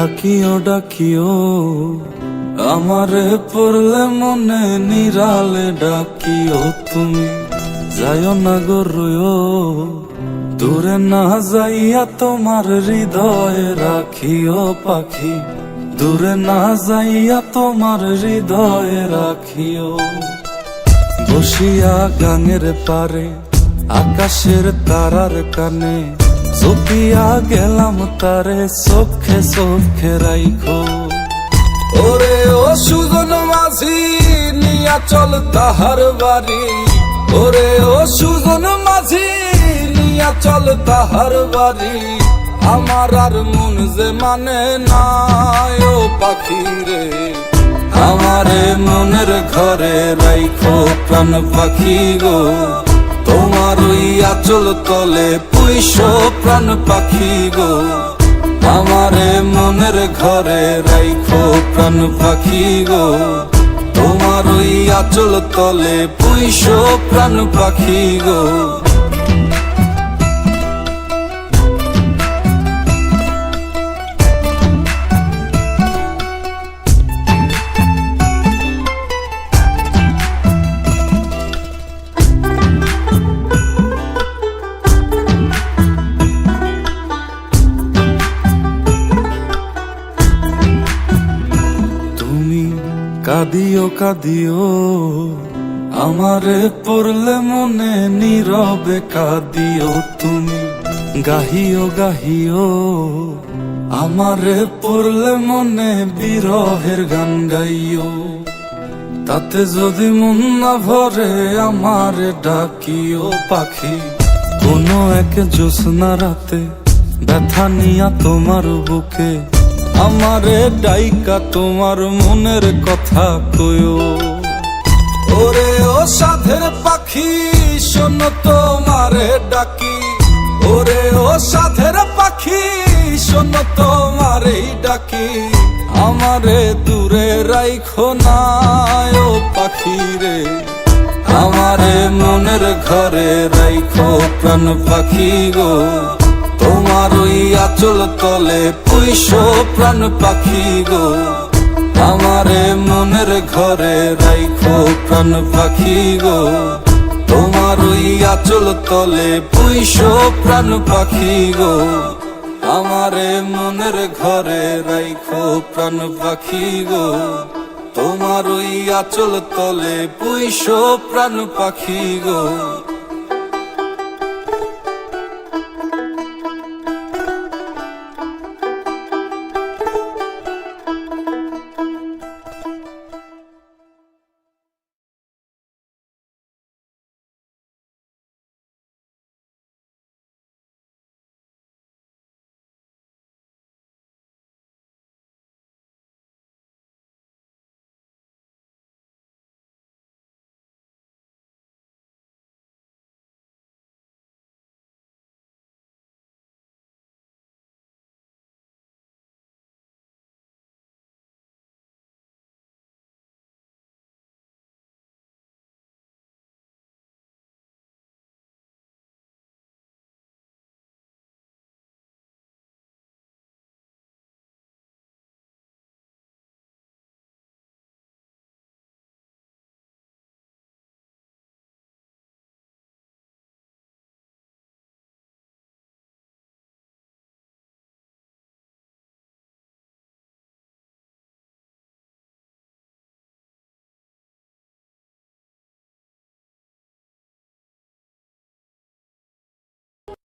ডাকিও ডাকিও আমারে পড়লে মনে নিরালে ডাকিও তুমি যাইও না গো রুইও দূরে না যাইয়া তোমার হৃদয়ে রাখিও পাখি দূরে না যাইয়া তোমার হৃদয়ে রাখিও বসিয়া গাঙের পারে আকাশের তারার কানে চপিয়া গেলাম তারে চোখে চোখে রাইখো ওরে ও সুজন মাঝি নিয়া চল তাহার বাড়ি ওরে ও সুজন মাঝি নিয়া চল তাহার বাড়ি আমার আর মন যে মানে না ও পাখি রে আমারে মনের ঘরে রাইখো প্রাণ পাখি গো তোমার ওই আঁচল তলে পুইশো প্রাণ পাখি গো আমারে মনের ঘরে রাইখো প্রাণ পাখি গো তোমার ওই আঁচল তলে পুইশো প্রাণ পাখি গো কাঁদিও কাঁদিও আমারে পড়লে মনে নীরবে কাঁদিও তুমি গাহিও গাহিও আমারে পড়লে মনে বিরহের গান গাইও তাতে যদি মন না ভরে আমারে ডাকিও পাখি কোনো এক জ্যোৎস্না রাতে ব্যথা নিয়া তোমার বুকে আমারে ডাইকা তোমার মনের কথা কয়ো ওরে ও সাধের পাখি শোনো তোমারে ডাকি ওরে ও সাধের পাখি শোনো তোমারে ডাকি আমারে দূরে রাইখো না ও পাখি রে আমারে মনের ঘরে রাইখো প্রাণ পাখি গো তোমার ওই আঁচল তলে পুইশো প্রাণ পাখি গো আমারে মনের ঘরে রাইখো প্রাণ পাখি গো তোমার ওই আঁচল তলে পুইশো প্রাণ পাখি গো আমারে মনের ঘরে রাইখো প্রাণ পাখি গো তোমার ওই আঁচল তলে পুইশো প্রাণ পাখি গো।